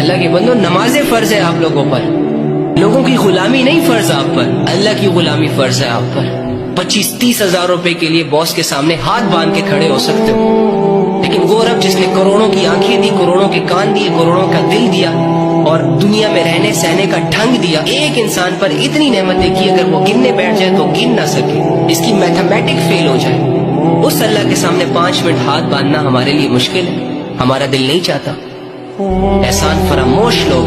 अल्लाह के बंदो, नमाजें फर्ज है आप लोगों पर, लोगों की गुलामी नहीं फर्ज आप पर, अल्लाह की गुलामी फर्ज है आप पर। 25-30 हजार रुपए के लिए बॉस के सामने हाथ बांध के खड़े हो सकते हो, लेकिन वो रब जिसने करोड़ों की आंखें दी, करोड़ों के कान दिए, करोड़ों का दिल दिया और दुनिया में रहने सहने का ढंग दिया, एक इंसान पर इतनी नेमतें की, अगर वो गिनने बैठ जाए तो गिन ना सके, इसकी मैथमेटिक फेल हो जाए, उस अल्लाह के सामने 5 मिनट हाथ बांधना हमारे लिए मुश्किल है, हमारा दिल नहीं चाहता। एहसान फरामोश लोग हैं।